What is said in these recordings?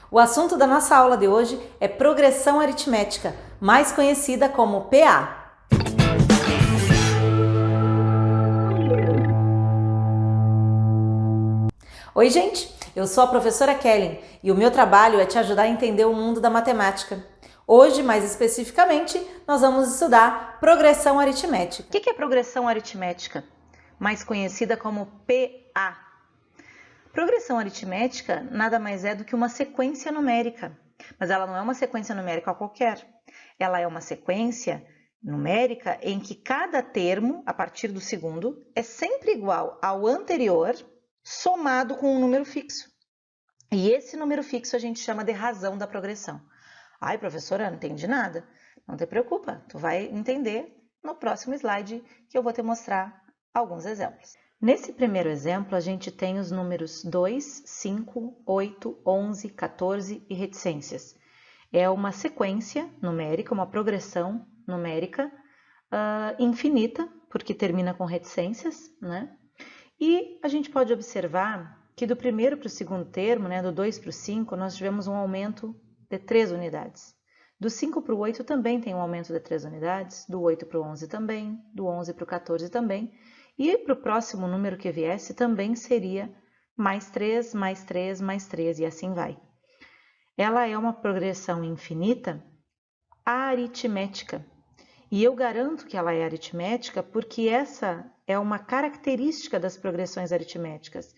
O assunto da nossa aula de hoje é progressão aritmética, mais conhecida como PA. Oi, gente! Eu sou a professora Kellen e o meu trabalho é te ajudar a entender o mundo da matemática. Hoje, mais especificamente, nós vamos estudar progressão aritmética. O que é progressão aritmética? Mais conhecida como PA. Progressão aritmética nada mais é do que uma sequência numérica, mas ela não é uma sequência numérica qualquer. Ela é uma sequência numérica em que cada termo, a partir do segundo, é sempre igual ao anterior, somado com um número fixo. E esse número fixo a gente chama de razão da progressão. Ai, professora, eu não entendi nada. Não te preocupa, tu vai entender no próximo slide que eu vou te mostrar alguns exemplos. Nesse primeiro exemplo, a gente tem os números 2, 5, 8, 11, 14 e reticências. É uma sequência numérica, uma progressão numérica infinita, porque termina com reticências, né? E a gente pode observar que do primeiro para o segundo termo, né, do 2 para o 5, nós tivemos um aumento de 3 unidades. Do 5 para o 8 também tem um aumento de 3 unidades, do 8 para o 11 também, do 11 para o 14 também, e para o próximo número que viesse também seria mais 3, mais 3, mais 3, e assim vai. Ela é uma progressão infinita aritmética. E eu garanto que ela é aritmética porque essa é uma característica das progressões aritméticas,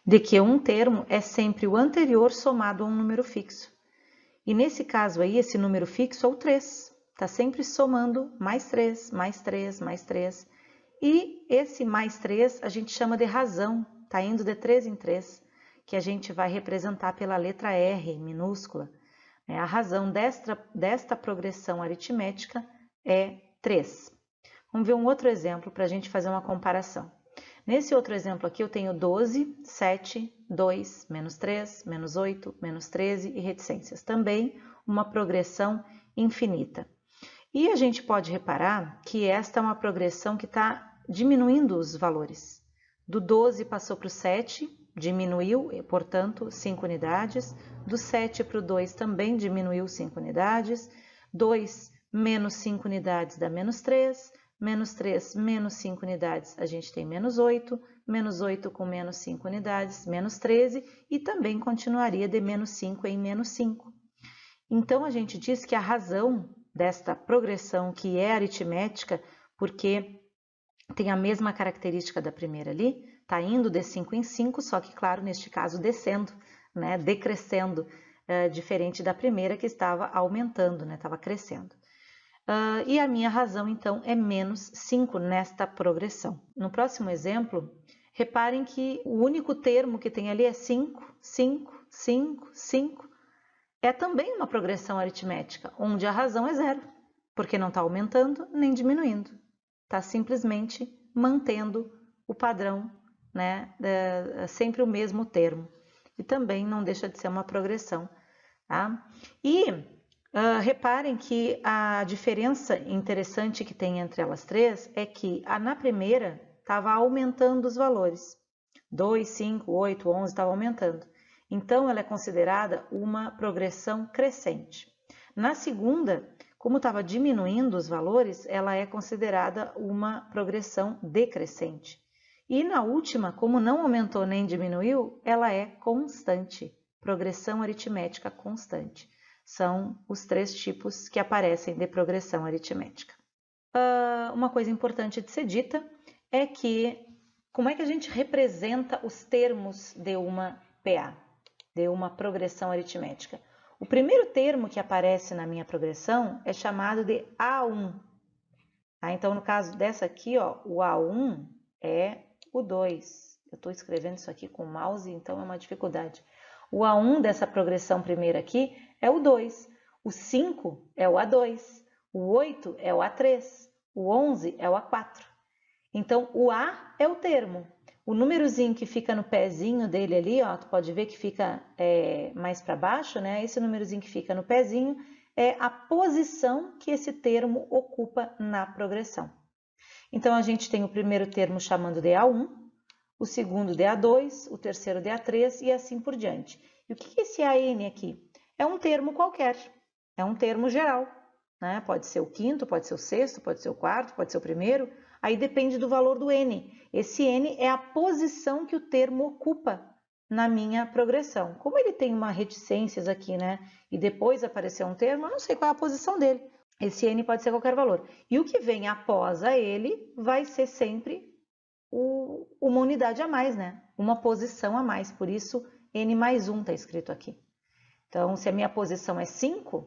de que um termo é sempre o anterior somado a um número fixo. E nesse caso aí, esse número fixo é o 3. Está sempre somando mais 3, mais 3, mais 3. E esse mais 3 a gente chama de razão, está indo de 3 em 3, que a gente vai representar pela letra R minúscula. A razão desta progressão aritmética é 3. Vamos ver um outro exemplo para a gente fazer uma comparação. Nesse outro exemplo aqui eu tenho 12, 7, 2, menos 3, menos 8, menos 13 e reticências. Também uma progressão infinita. E a gente pode reparar que esta é uma progressão que está diminuindo os valores. Do 12 passou para o 7, diminuiu, portanto, 5 unidades. Do 7 para o 2 também diminuiu 5 unidades. 2 menos 5 unidades dá menos 3. Menos 3 menos 5 unidades, a gente tem menos 8. Menos 8 com menos 5 unidades, menos 13. E também continuaria de menos 5 em menos 5. Então, a gente diz que a razão desta progressão, que é aritmética, porque tem a mesma característica da primeira ali, está indo de 5 em 5, só que, claro, neste caso, descendo, né, decrescendo, diferente da primeira que estava aumentando, né, estava crescendo. E a minha razão, então, é menos 5 nesta progressão. No próximo exemplo, reparem que o único termo que tem ali é 5, 5, 5, 5. É também uma progressão aritmética, onde a razão é 0, porque não está aumentando nem diminuindo. Está simplesmente mantendo o padrão, né, sempre o mesmo termo. E também não deixa de ser uma progressão. Tá? E reparem que a diferença interessante que tem entre elas três é que na primeira estava aumentando os valores. 2, 5, 8, 11 estava aumentando. Então, ela é considerada uma progressão crescente. Na segunda, como estava diminuindo os valores, ela é considerada uma progressão decrescente. E na última, como não aumentou nem diminuiu, ela é constante, progressão aritmética constante. São os 3 tipos que aparecem de progressão aritmética. Uma coisa importante de ser dita é que como é que a gente representa os termos de uma PA, de uma progressão aritmética? O primeiro termo que aparece na minha progressão é chamado de A1. Então, no caso dessa aqui, ó, o A1 é o 2. Eu estou escrevendo isso aqui com o mouse, então é uma dificuldade. O A1 dessa progressão primeira aqui é o 2. O 5 é o A2. O 8 é o A3. O 11 é o A4. Então, o A é o termo. O númerozinho que fica no pezinho dele ali, ó, tu pode ver que fica mais para baixo, né? Esse númerozinho que fica no pezinho é a posição que esse termo ocupa na progressão. Então, a gente tem o primeiro termo chamando de A1, o segundo de A2, o terceiro de A3 e assim por diante. E o que é esse AN aqui? é um termo qualquer, é um termo geral, né? Pode ser o quinto, pode ser o sexto, pode ser o quarto, pode ser o primeiro, aí depende do valor do n. Esse n é a posição que o termo ocupa na minha progressão. Como ele tem uma reticências aqui, né? E depois apareceu um termo, eu não sei qual é a posição dele. Esse n pode ser qualquer valor. E o que vem após a ele vai ser sempre uma unidade a mais, né? Uma posição a mais. Por isso, n mais 1 está escrito aqui. Então, se a minha posição é 5,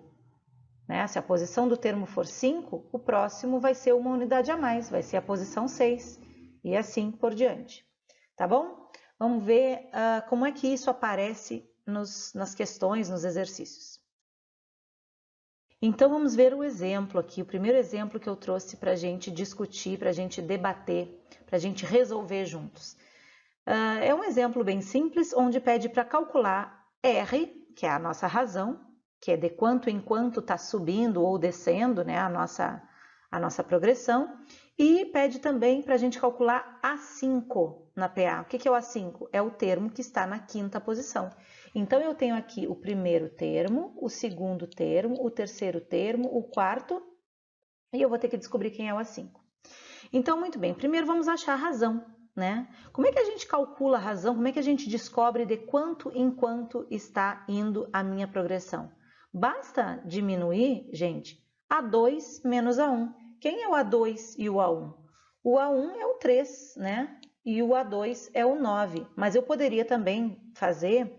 né? Se a posição do termo for 5, o próximo vai ser uma unidade a mais, vai ser a posição 6. E assim por diante. Tá bom? Vamos ver como é que isso aparece nas questões, nos exercícios. Então, vamos ver o exemplo aqui, o primeiro exemplo que eu trouxe para a gente discutir, para a gente debater, para a gente resolver juntos. É um exemplo bem simples, onde pede para calcular R, que é a nossa razão, que é de quanto em quanto está subindo ou descendo, né, a nossa progressão, e pede também para a gente calcular A5 na PA. O que é o A5? É o termo que está na quinta posição. Então, eu tenho aqui o primeiro termo, o segundo termo, o terceiro termo, o quarto, e eu vou ter que descobrir quem é o A5. Então, muito bem, primeiro vamos achar a razão, né? Como é que a gente calcula a razão? Como é que a gente descobre de quanto em quanto está indo a minha progressão? Basta diminuir, gente, A2 menos A1. Quem é o A2 e o A1? O A1 é o 3, né? E o A2 é o 9. Mas eu poderia também fazer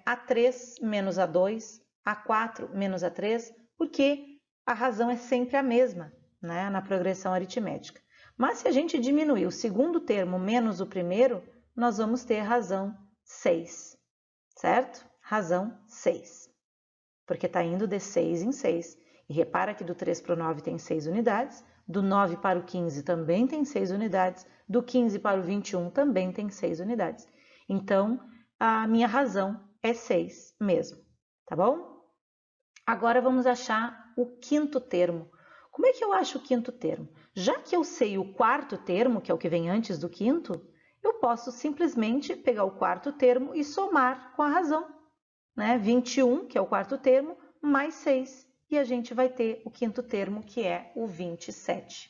A3 menos A2, A4 menos A3, porque a razão é sempre a mesma, né, na progressão aritmética. Mas se a gente diminuir o segundo termo menos o primeiro, nós vamos ter razão 6, certo? Razão 6, porque está indo de 6 em 6. E repara que do 3 para o 9 tem 6 unidades, do 9 para o 15 também tem 6 unidades, do 15 para o 21 também tem 6 unidades. Então, a minha razão é 6 mesmo, tá bom? Agora vamos achar o quinto termo. Como é que eu acho o quinto termo? Já que eu sei o quarto termo, que é o que vem antes do quinto, eu posso simplesmente pegar o quarto termo e somar com a razão, né? 21, que é o quarto termo, mais 6. E a gente vai ter o quinto termo, que é o 27.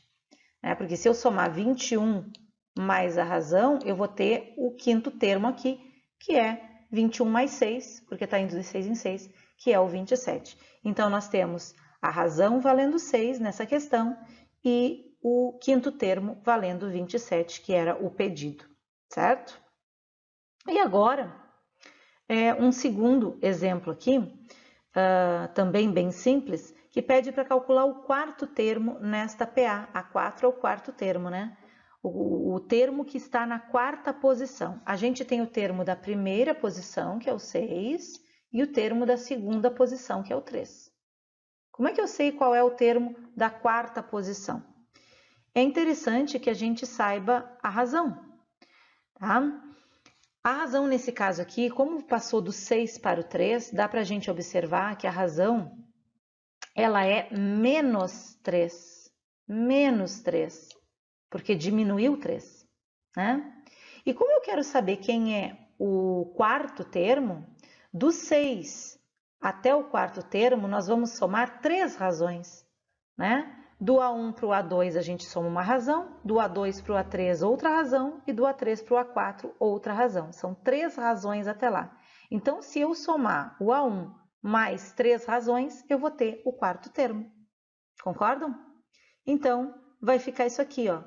Porque se eu somar 21 mais a razão, eu vou ter o quinto termo aqui, que é 21 mais 6, porque está indo de 6 em 6, que é o 27. Então, nós temos a razão valendo 6 nessa questão e o quinto termo valendo 27, que era o pedido, certo? E agora, um segundo exemplo aqui, também bem simples, que pede para calcular o quarto termo nesta PA. A4 é o quarto termo, né? O termo que está na quarta posição. A gente tem o termo da primeira posição, que é o 6, e o termo da segunda posição, que é o 3. Como é que eu sei qual é o termo da quarta posição? É interessante que a gente saiba a razão, tá? A razão nesse caso aqui, como passou do 6 para o 3, dá para a gente observar que a razão, ela é menos 3. Menos 3. Porque diminuiu 3, né? E como eu quero saber quem é o quarto termo, do 6 até o quarto termo, nós vamos somar 3 razões, né? Do A1 para o A2 a gente soma uma razão, do A2 para o A3 outra razão e do A3 para o A4 outra razão. São 3 razões até lá. Então, se eu somar o A1 mais 3 razões, eu vou ter o quarto termo. Concordam? Então, vai ficar isso aqui, ó.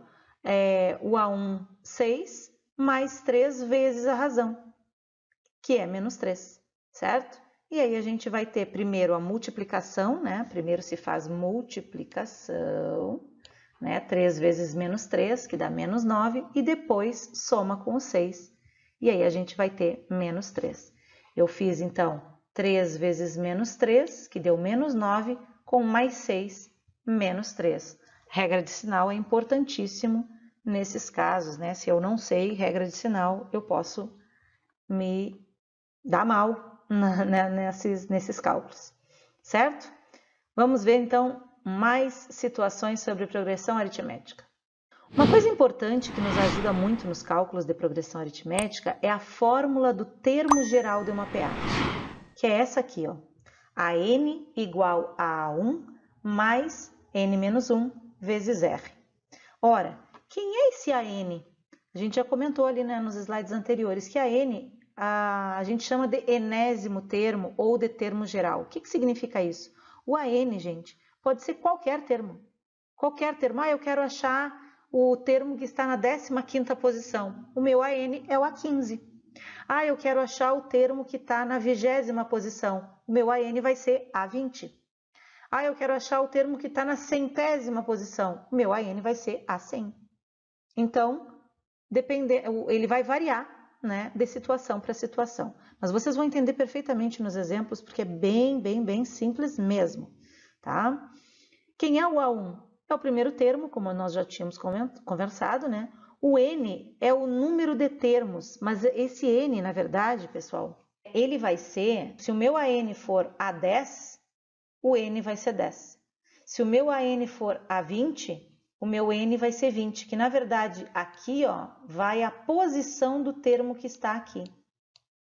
O A1, 6, mais 3 vezes a razão, que é menos 3, certo? E aí a gente vai ter primeiro a multiplicação, né? Primeiro se faz multiplicação, né? 3 vezes menos 3, que dá menos 9, e depois soma com o 6. E aí a gente vai ter menos 3. Eu fiz, então, 3 vezes menos 3, que deu menos 9, com mais 6, menos 3. Regra de sinal é importantíssimo nesses casos, né? Se eu não sei regra de sinal, eu posso me dar mal nesses cálculos, certo? Vamos ver, então, mais situações sobre progressão aritmética. Uma coisa importante que nos ajuda muito nos cálculos de progressão aritmética é a fórmula do termo geral de uma PA. que é essa aqui, ó. A n igual a 1 mais n menos 1 vezes r. Ora, quem é esse AN? A gente já comentou ali, né, nos slides anteriores que a n a gente chama de enésimo termo ou de termo geral. O que significa isso? O AN, gente, pode ser qualquer termo. Qualquer termo. Ah, eu quero achar o termo que está na 15ª posição. O meu AN é o A15. Ah, eu quero achar o termo que está na 20ª posição. O meu AN vai ser A20. Ah, eu quero achar o termo que está na 100ª posição. O meu AN vai ser A100. Então, ele vai variar, né, de situação para situação. Mas vocês vão entender perfeitamente nos exemplos, porque é bem simples mesmo, tá? Quem é o A1? É o primeiro termo, como nós já tínhamos conversado, né? O N é o número de termos, mas esse N, na verdade, pessoal, ele vai ser, se o meu AN for A10, o N vai ser 10. Se o meu AN for A20, o meu N vai ser 20, que na verdade aqui, ó, vai a posição do termo que está aqui.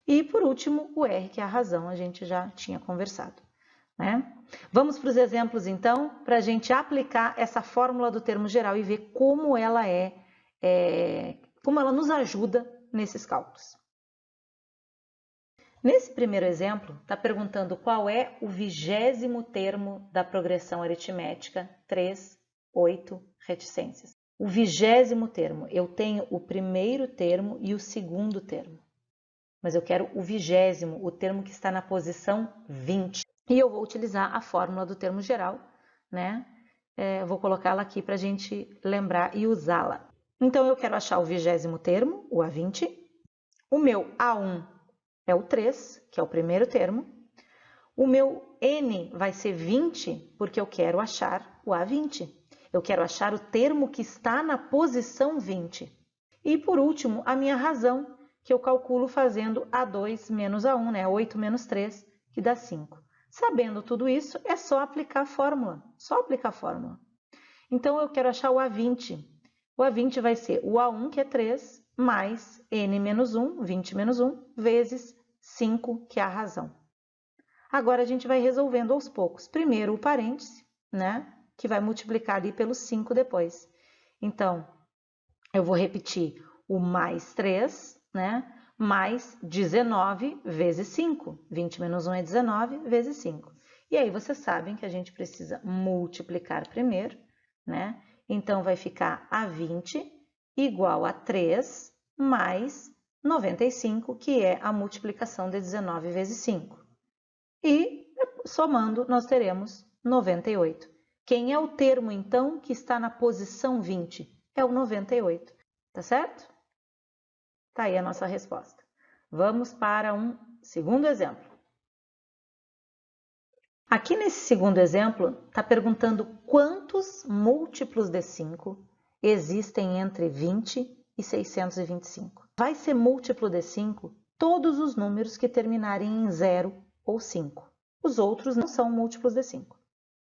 E por último, o R, que é a razão, a gente já tinha conversado, né? Vamos para os exemplos então, para a gente aplicar essa fórmula do termo geral e ver como ela como ela nos ajuda nesses cálculos. Nesse primeiro exemplo, está perguntando qual é o 20º termo da progressão aritmética 3, 8, reticências. O 20º termo, eu tenho o primeiro termo e o segundo termo. Mas eu quero o 20º, o termo que está na posição 20. E eu vou utilizar a fórmula do termo geral, né? Eu vou colocá-la aqui para a gente lembrar e usá-la. Então, eu quero achar o 20º termo, o A20. O meu A1 é o 3, que é o primeiro termo. O meu N vai ser 20, porque eu quero achar o A20. Eu quero achar o termo que está na posição 20. E por último, a minha razão, que eu calculo fazendo A2 menos A1, né? 8 menos 3, que dá 5. Sabendo tudo isso, é só aplicar a fórmula. Só aplicar a fórmula. Então, eu quero achar o A20. O A20 vai ser o A1, que é 3, mais N menos 1, 20 menos 1, vezes 5, que é a razão. Agora, a gente vai resolvendo aos poucos. Primeiro, o parêntese, né? Que vai multiplicar ali pelo 5 depois. Então, eu vou repetir o mais 3, né? Mais 19 vezes 5. 20 menos 1 é 19 vezes 5. E aí, vocês sabem que a gente precisa multiplicar primeiro, né? Então, vai ficar A20 igual a 3 mais 95, que é a multiplicação de 19 vezes 5. E, somando, nós teremos 98. Quem é o termo, então, que está na posição 20? É o 98, tá certo? Tá aí a nossa resposta. Vamos para um segundo exemplo. Aqui nesse segundo exemplo, está perguntando quantos múltiplos de 5 existem entre 20 e 625. Vai ser múltiplo de 5 todos os números que terminarem em 0 ou 5. Os outros não são múltiplos de 5,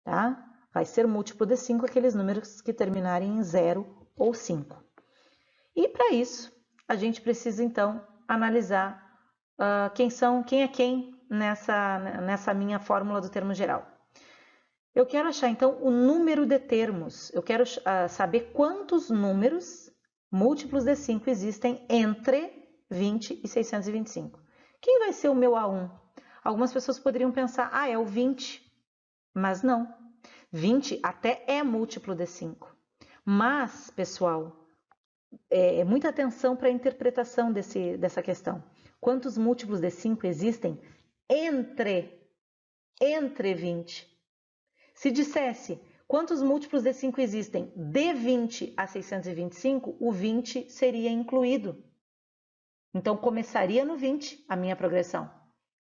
tá? Vai ser múltiplo de 5 aqueles números que terminarem em 0 ou 5. E para isso, a gente precisa então analisar quem é quem nessa minha fórmula do termo geral. Eu quero achar então o número de termos, eu quero saber quantos números múltiplos de 5 existem entre 20 e 625. Quem vai ser o meu A1? Algumas pessoas poderiam pensar, é o 20, mas não. 20 até é múltiplo de 5. Mas, pessoal, muita atenção para a interpretação dessa questão. Quantos múltiplos de 5 existem entre 20? Se dissesse quantos múltiplos de 5 existem de 20 a 625, o 20 seria incluído. Então, começaria no 20 a minha progressão.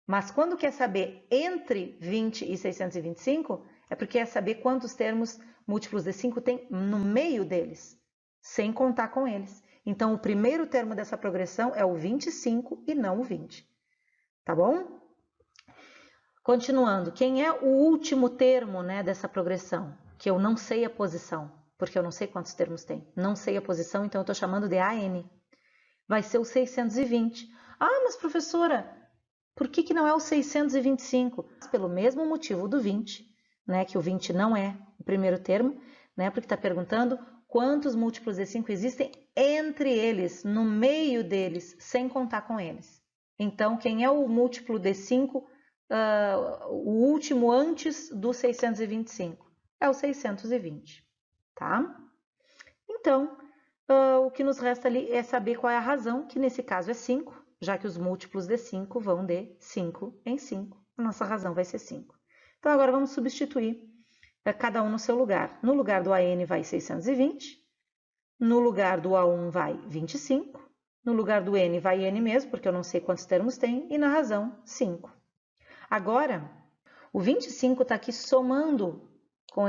Mas quando quer saber entre 20 e 625, é porque quer saber quantos termos múltiplos de 5 tem no meio deles, sem contar com eles. Então, o primeiro termo dessa progressão é o 25 e não o 20. Tá bom? Continuando, quem é o último termo, né, dessa progressão? Que eu não sei a posição, porque eu não sei quantos termos tem. Não sei a posição, então eu estou chamando de AN. Vai ser o 620. Mas professora, Por que não é o 625? Pelo mesmo motivo do 20, né, que o 20 não é o primeiro termo, né, porque está perguntando quantos múltiplos de 5 existem entre eles, no meio deles, sem contar com eles. Então, quem é o múltiplo de 5, o último antes do 625? É o 620, tá? Então, o que nos resta ali é saber qual é a razão, que nesse caso é 5, já que os múltiplos de 5 vão de 5 em 5. A nossa razão vai ser 5. Então, agora vamos substituir cada um no seu lugar. No lugar do AN vai 620, no lugar do A1 vai 25, no lugar do N vai N mesmo, porque eu não sei quantos termos tem, e na razão 5. Agora, o 25 está aqui somando com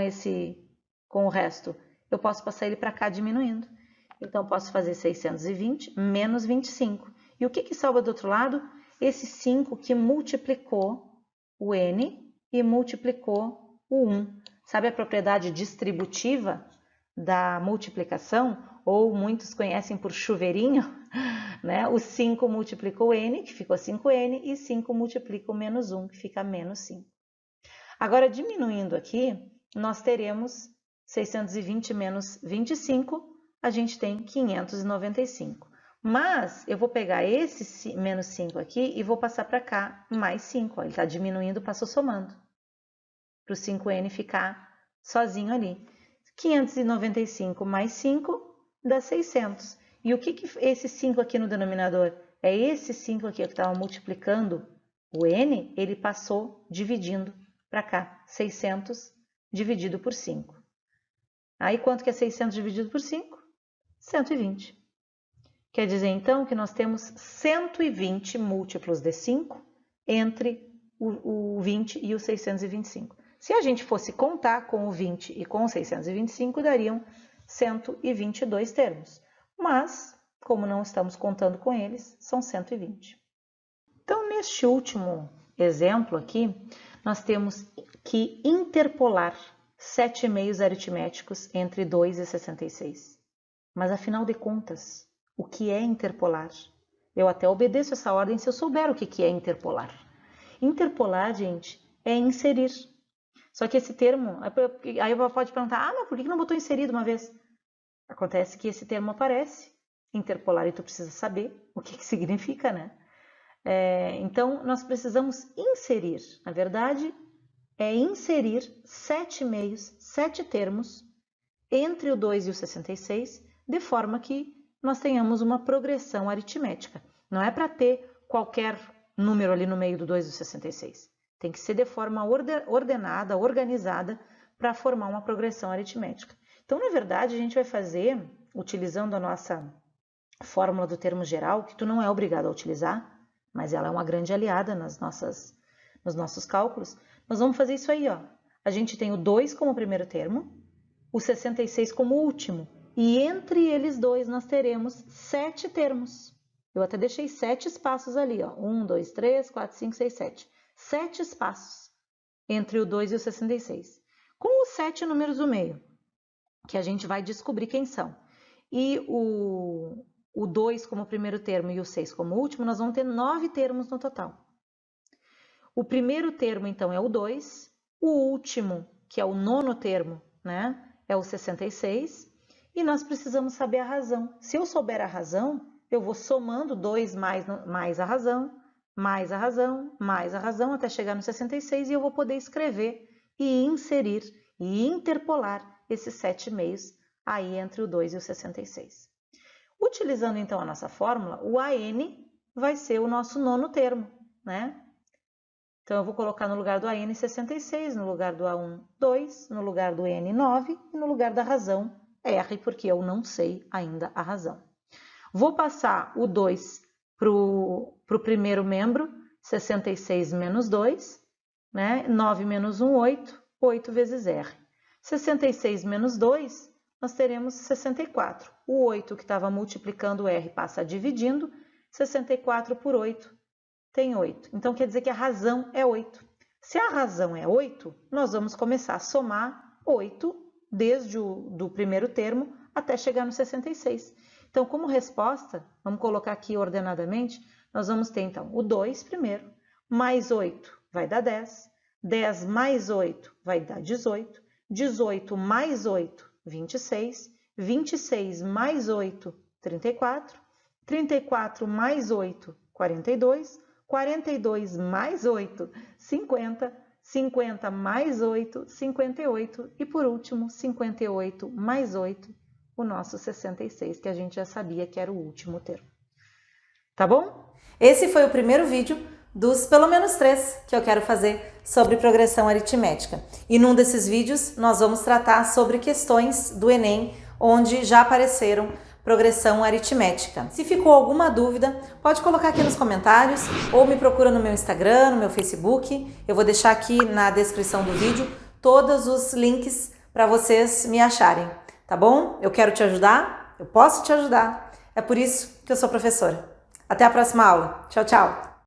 o resto. Eu posso passar ele para cá diminuindo. Então, posso fazer 620 menos 25. E o que sobra do outro lado? Esse 5 que multiplicou o N e multiplicou o 1. Sabe a propriedade distributiva da multiplicação? Ou muitos conhecem por chuveirinho, né? O 5 multiplicou o N, que ficou 5N, e 5 multiplica o menos 1, que fica menos 5. Agora, diminuindo aqui, nós teremos 620 menos 25, a gente tem 595. Mas eu vou pegar esse menos 5 aqui e vou passar para cá mais 5. Ó, ele está diminuindo, passou somando. Para o 5N ficar sozinho ali. 595 mais 5 dá 600. E o que esse 5 aqui no denominador? É esse 5 aqui que estava multiplicando o N, ele passou dividindo para cá. 600 dividido por 5. Aí quanto que é 600 dividido por 5? 120. Quer dizer, então, que nós temos 120 múltiplos de 5 entre o 20 e o 625. Se a gente fosse contar com o 20 e com o 625, dariam 122 termos. Mas, como não estamos contando com eles, são 120. Então, neste último exemplo aqui, nós temos que interpolar 7 meios aritméticos entre 2 e 66. Mas, afinal de contas, o que é interpolar? Eu até obedeço essa ordem se eu souber o que é interpolar. Interpolar, gente, é inserir. Só que esse termo, aí pode perguntar, mas por que não botou inserido uma vez? Acontece que esse termo aparece, interpolar, e tu precisa saber o que significa, né? Então, nós precisamos inserir. Na verdade, é inserir 7 meios, 7 termos, entre o 2 e o 66, de forma que nós tenhamos uma progressão aritmética. Não é para ter qualquer número ali no meio do 2 e do 66. Tem que ser de forma ordenada, organizada, para formar uma progressão aritmética. Então, na verdade, a gente vai fazer, utilizando a nossa fórmula do termo geral, que tu não é obrigado a utilizar, mas ela é uma grande aliada nos nossos cálculos. Nós vamos fazer isso aí, ó. A gente tem o 2 como primeiro termo, o 66 como último. E entre eles dois nós teremos 7 termos. Eu até deixei 7 espaços ali, ó. 1, 2, 3, 4, 5, 6, 7. 7 espaços entre o 2 e o 66. Com os 7 números do meio, que a gente vai descobrir quem são. E o 2 como primeiro termo e o 6 como último, nós vamos ter 9 termos no total. O primeiro termo, então, é o 2. O último, que é o nono termo, né, é o 66. E nós precisamos saber a razão. Se eu souber a razão, eu vou somando 2 mais a razão, mais a razão, mais a razão, até chegar no 66, e eu vou poder escrever e inserir e interpolar esses 7 meios aí entre o 2 e o 66. Utilizando então a nossa fórmula, o AN vai ser o nosso nono termo, né? Então eu vou colocar no lugar do AN 66, no lugar do A1 2, no lugar do N 9 e no lugar da razão R, porque eu não sei ainda a razão. Vou passar o 2 para o primeiro membro, 66 menos 2, né? 9 menos 1, 8, 8 vezes R. 66 menos 2, nós teremos 64. O 8 que estava multiplicando o R passa dividindo, 64 por 8 tem 8. Então quer dizer que a razão é 8. Se a razão é 8, nós vamos começar a somar 8 desde o primeiro termo até chegar no 66. Então, como resposta, vamos colocar aqui ordenadamente, nós vamos ter então o 2 primeiro, mais 8 vai dar 10. 10 mais 8 vai dar 18. 18 mais 8, 26. 26 mais 8, 34. 34 mais 8, 42. 42 mais 8, 50. 50 mais 8, 58. E por último, 58 mais 8, o nosso 66, que a gente já sabia que era o último termo. Tá bom? Esse foi o primeiro vídeo dos pelo menos 3 que eu quero fazer sobre progressão aritmética. E num desses vídeos nós vamos tratar sobre questões do Enem, onde já apareceram progressão aritmética. Se ficou alguma dúvida, pode colocar aqui nos comentários ou me procura no meu Instagram, no meu Facebook. Eu vou deixar aqui na descrição do vídeo todos os links para vocês me acharem, tá bom? Eu quero te ajudar, eu posso te ajudar. É por isso que eu sou professora. Até a próxima aula. Tchau, tchau!